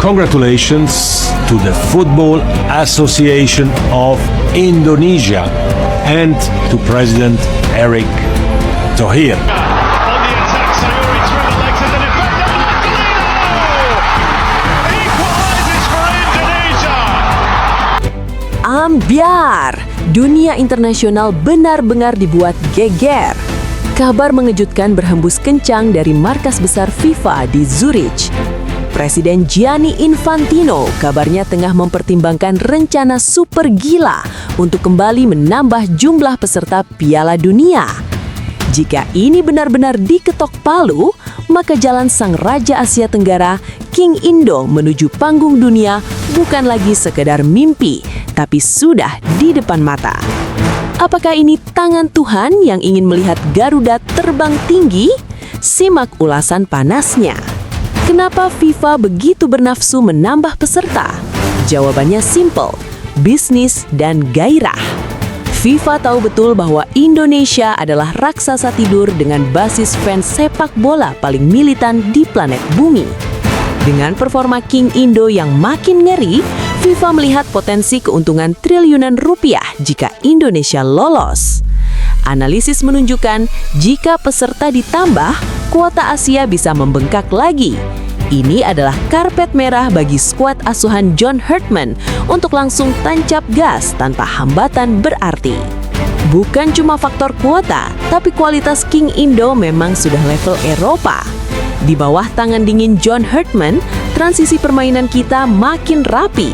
congratulations to the Football Association of Indonesia and to President Erick Thohir. On the attack, Sayuri through the legs of the defender. Marcelino equalises for Indonesia. Ambyar, dunia internasional benar-benar dibuat geger. Kabar mengejutkan berhembus kencang dari markas besar FIFA di Zurich. Presiden Gianni Infantino kabarnya tengah mempertimbangkan rencana super gila untuk kembali menambah jumlah peserta Piala Dunia. Jika ini benar-benar diketok palu, maka jalan sang Raja Asia Tenggara, King Indo menuju panggung dunia bukan lagi sekedar mimpi, tapi sudah di depan mata. Apakah ini tangan Tuhan yang ingin melihat Garuda terbang tinggi? Simak ulasan panasnya. Kenapa FIFA begitu bernafsu menambah peserta? Jawabannya simple, bisnis dan gairah. FIFA tahu betul bahwa Indonesia adalah raksasa tidur dengan basis fans sepak bola paling militan di planet bumi. Dengan performa King Indo yang makin ngeri, FIFA melihat potensi keuntungan triliunan rupiah jika Indonesia lolos. Analisis menunjukkan jika peserta ditambah, kuota Asia bisa membengkak lagi. Ini adalah karpet merah bagi skuad asuhan John Herdman untuk langsung tancap gas tanpa hambatan berarti. Bukan cuma faktor kuota, tapi kualitas King Indo memang sudah level Eropa. Di bawah tangan dingin John Herdman, transisi permainan kita makin rapi.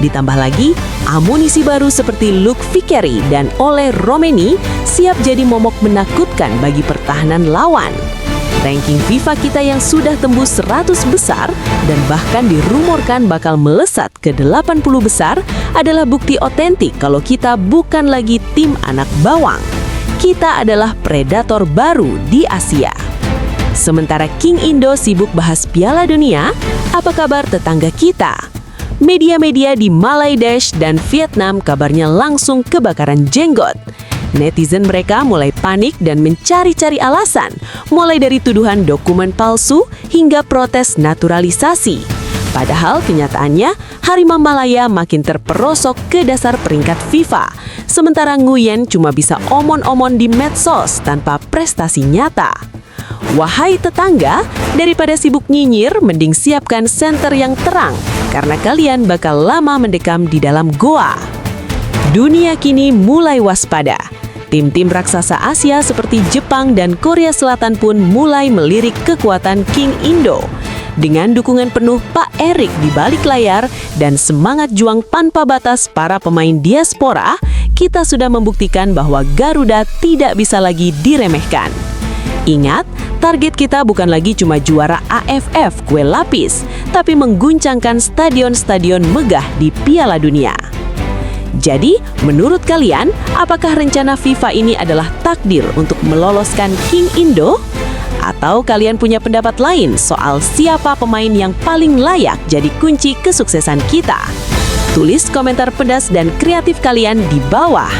Ditambah lagi, amunisi baru seperti Luke Vickeri dan Ole Romeni siap jadi momok menakutkan bagi pertahanan lawan. Ranking FIFA kita yang sudah tembus 100 besar dan bahkan dirumorkan bakal melesat ke 80 besar adalah bukti otentik kalau kita bukan lagi tim anak bawang. Kita adalah predator baru di Asia. Sementara King Indo sibuk bahas Piala Dunia, apa kabar tetangga kita? Media-media di Bangladesh dan Vietnam kabarnya langsung kebakaran jenggot. Netizen mereka mulai panik dan mencari-cari alasan, mulai dari tuduhan dokumen palsu hingga protes naturalisasi. Padahal kenyataannya, Harimau Malaya makin terperosok ke dasar peringkat FIFA, sementara Nguyen cuma bisa omon-omon di medsos tanpa prestasi nyata. Wahai tetangga, daripada sibuk nyinyir, mending siapkan senter yang terang, karena kalian bakal lama mendekam di dalam goa. Dunia kini mulai waspada. Tim-tim raksasa Asia seperti Jepang dan Korea Selatan pun mulai melirik kekuatan King Indo. Dengan dukungan penuh Pak Erick di balik layar dan semangat juang tanpa batas para pemain diaspora, kita sudah membuktikan bahwa Garuda tidak bisa lagi diremehkan. Ingat, target kita bukan lagi cuma juara AFF kue lapis, tapi mengguncangkan stadion-stadion megah di Piala Dunia. Jadi, menurut kalian, apakah rencana FIFA ini adalah takdir untuk meloloskan King Indo? Atau kalian punya pendapat lain soal siapa pemain yang paling layak jadi kunci kesuksesan kita? Tulis komentar pedas dan kreatif kalian di bawah.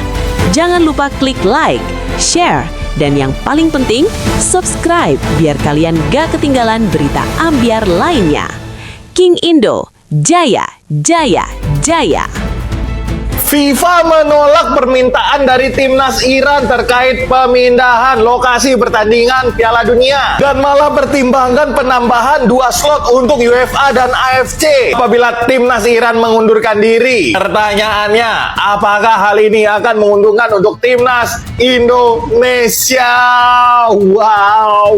Jangan lupa klik like, share, dan yang paling penting, subscribe biar kalian gak ketinggalan berita ambyar lainnya. King Indo, jaya, jaya, jaya! FIFA menolak permintaan dari timnas Iran terkait pemindahan lokasi pertandingan Piala Dunia dan malah pertimbangkan penambahan 2 slot untuk UEFA dan AFC apabila timnas Iran mengundurkan diri. Pertanyaannya, apakah hal ini akan menguntungkan untuk timnas Indonesia? Wow.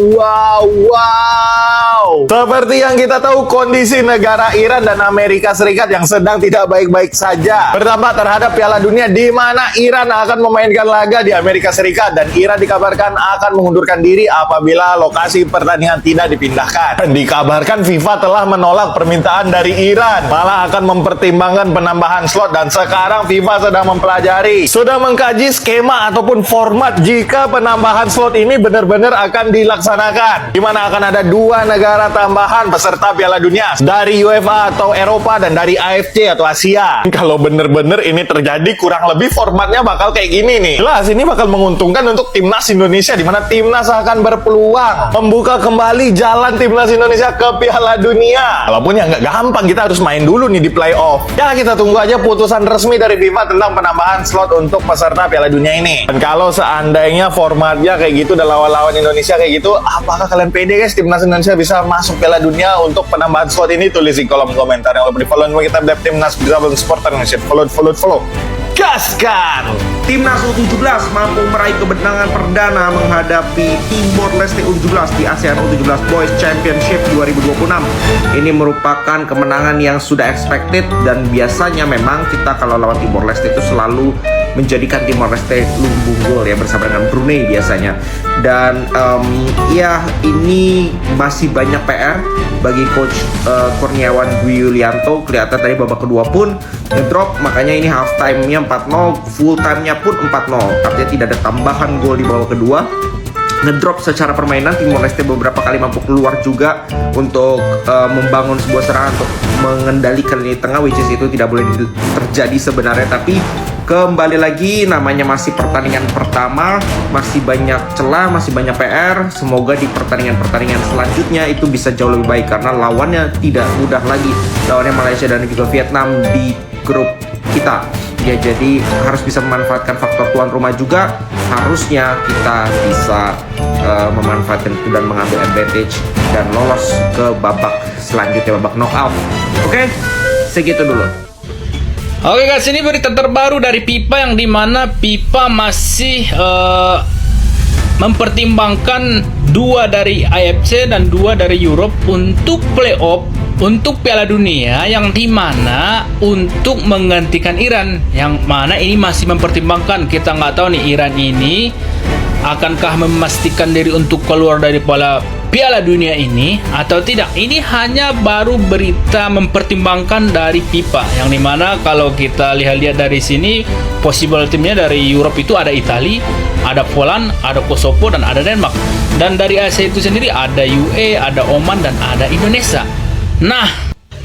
Seperti yang kita tahu, kondisi negara Iran dan Amerika Serikat yang sedang tidak baik-baik saja berdampak terhadap Piala Dunia, di mana Iran akan memainkan laga di Amerika Serikat dan Iran dikabarkan akan mengundurkan diri apabila lokasi pertandingan tidak dipindahkan. Dan dikabarkan FIFA telah menolak permintaan dari Iran, malah akan mempertimbangkan penambahan slot, dan sekarang FIFA sedang mempelajari, sudah mengkaji skema ataupun format jika penambahan slot ini benar-benar akan dilaksanakan, di mana akan ada 2 negara tambahan peserta Piala Dunia dari UEFA atau Eropa dan dari AFC atau Asia. Kalau benar-benar ini terjadi, kurang lebih formatnya bakal kayak gini nih. Jelas ini bakal menguntungkan untuk timnas Indonesia, di mana timnas akan berpeluang membuka kembali jalan timnas Indonesia ke Piala Dunia. Walaupun ya nggak gampang, kita harus main dulu nih di playoff. Ya kita tunggu aja putusan resmi dari FIFA tentang penambahan slot untuk peserta Piala Dunia ini. Dan kalau seandainya formatnya kayak gitu dan lawan-lawan Indonesia kayak gitu, apakah kalian pede guys timnas Indonesia bisa masuk Piala Dunia untuk penambahan slot ini? Tulis di kolom komentar. Yang lupa di follow kita update timnas bisa Sport Indonesia. Follow. Gaskan! Timnas U17 mampu meraih kemenangan perdana menghadapi Timor Leste U17 di ASEAN U17 Boys Championship 2026. Ini merupakan kemenangan yang sudah expected, dan biasanya memang kita kalau lawan Timor Leste itu selalu menjadikan Timor Leste lumbung gol ya, bersama dengan Brunei biasanya. Dan ya ini masih banyak PR bagi coach Kurniawan Dwi Yulianto. Kelihatan tadi babak kedua pun ngedrop, makanya ini half time-nya 4-0, full time-nya pun 4-0. Artinya tidak ada tambahan gol di babak kedua. Ngedrop secara permainan, Timor Leste beberapa kali mampu keluar juga untuk membangun sebuah serangan untuk mengendalikan lini tengah, which is itu tidak boleh terjadi sebenarnya. Tapi kembali lagi, namanya masih pertandingan pertama, masih banyak celah, masih banyak PR. Semoga di pertandingan-pertandingan selanjutnya itu bisa jauh lebih baik, karena lawannya tidak mudah lagi. Lawannya Malaysia dan juga Vietnam di grup kita. Ya, jadi harus bisa memanfaatkan faktor tuan rumah juga. Harusnya kita bisa memanfaatkan itu dan mengambil advantage dan lolos ke babak selanjutnya, babak knockout. Oke, segitu dulu. Oke guys, ini berita terbaru dari FIFA yang dimana FIFA masih mempertimbangkan 2 dari AFC dan 2 dari Europe untuk playoff untuk Piala Dunia, yang dimana untuk menggantikan Iran, yang mana ini masih mempertimbangkan. Kita nggak tahu nih Iran ini akankah memastikan diri untuk keluar dari Piala Dunia ini atau tidak. Ini hanya baru berita mempertimbangkan dari FIFA, yang dimana kalau kita lihat dari sini possible timnya dari Europe itu ada Italia, ada Poland, ada Kosovo, dan ada Denmark. Dan dari Asia itu sendiri ada UAE, ada Oman, dan ada Indonesia. Nah,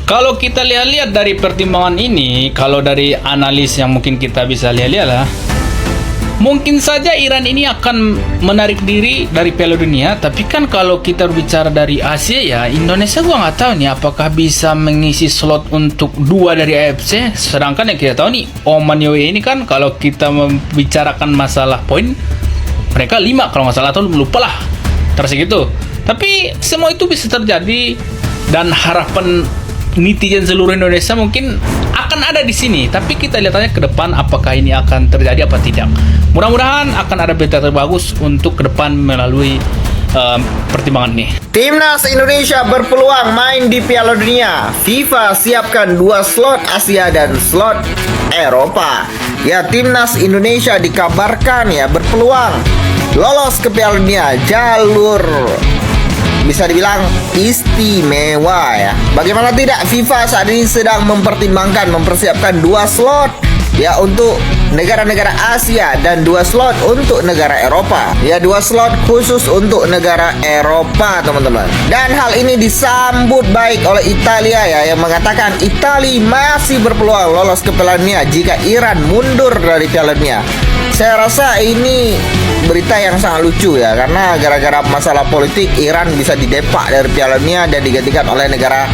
kalau kita lihat dari pertimbangan ini, kalau dari analis yang mungkin kita bisa lihat lah, mungkin saja Iran ini akan menarik diri dari Piala Dunia. Tapi kan kalau kita berbicara dari Asia ya, Indonesia gua nggak tahu nih apakah bisa mengisi slot untuk 2 dari AFC. Sedangkan yang kita tahu nih Oman UAE ini kan, kalau kita membicarakan masalah poin, mereka 5 kalau nggak salah, atau lupa lah tersegitu. Tapi semua itu bisa terjadi, dan harapan netizen seluruh Indonesia mungkin akan ada di sini. Tapi kita lihat aja ke depan apakah ini akan terjadi apa tidak. Mudah-mudahan akan ada berita terbagus untuk ke depan melalui pertimbangan ini. Timnas Indonesia berpeluang main di Piala Dunia. FIFA siapkan 2 slot Asia dan slot Eropa. Ya, Timnas Indonesia dikabarkan ya berpeluang lolos ke Piala Dunia. Jalur bisa dibilang istimewa ya. Bagaimana tidak, FIFA saat ini sedang mempersiapkan 2 slot ya untuk negara-negara Asia dan 2 slot untuk negara Eropa. Ya, 2 slot khusus untuk negara Eropa, teman-teman. Dan hal ini disambut baik oleh Italia ya, yang mengatakan Italia masih berpeluang lolos ke Piala Dunia jika Iran mundur dari Piala Dunia. Saya rasa ini berita yang sangat lucu ya, karena gara-gara masalah politik Iran bisa didepak dari Piala Dunia dan digantikan oleh negara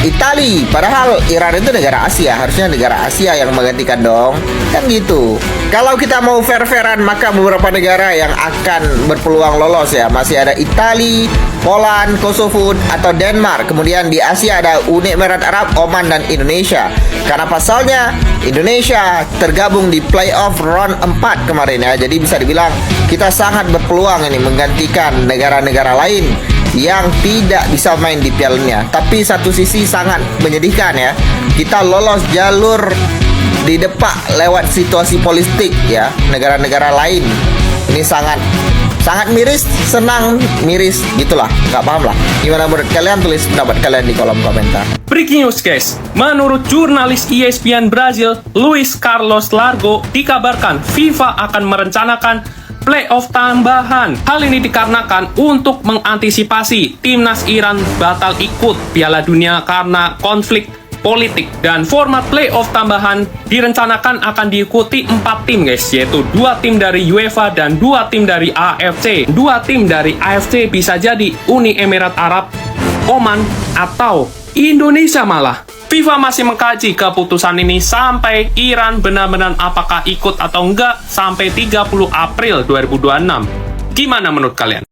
Italia. Padahal Iran itu negara Asia, harusnya negara Asia yang menggantikan dong. Kan gitu. Kalau kita mau fair-fairan, maka beberapa negara yang akan berpeluang lolos ya, masih ada Italia, Poland, Kosovo, atau Denmark. Kemudian di Asia ada Uni Emirat Arab, Oman, dan Indonesia. Karena pasalnya Indonesia tergabung di playoff round 4 kemarin ya. Jadi bisa dibilang kita sangat berpeluang ini menggantikan negara-negara lain yang tidak bisa main di Piala Dunia. Tapi satu sisi sangat menyedihkan ya, kita lolos jalur didepak lewat situasi politik ya negara-negara lain. Ini sangat miris, senang miris gitulah, nggak paham lah. Gimana menurut kalian? Tulis pendapat kalian di kolom komentar. Breaking news guys, menurut jurnalis ESPN Brazil Luis Carlos Largo, dikabarkan FIFA akan merencanakan playoff tambahan. Hal ini dikarenakan untuk mengantisipasi timnas Iran batal ikut Piala Dunia karena konflik politik. Dan format playoff tambahan direncanakan akan diikuti 4 tim guys, yaitu 2 tim dari UEFA dan 2 tim dari AFC. 2 tim dari AFC bisa jadi Uni Emirat Arab, Oman, atau Indonesia malah. FIFA masih mengkaji keputusan ini sampai Iran benar-benar apakah ikut atau enggak sampai 30 April 2026. Gimana menurut kalian?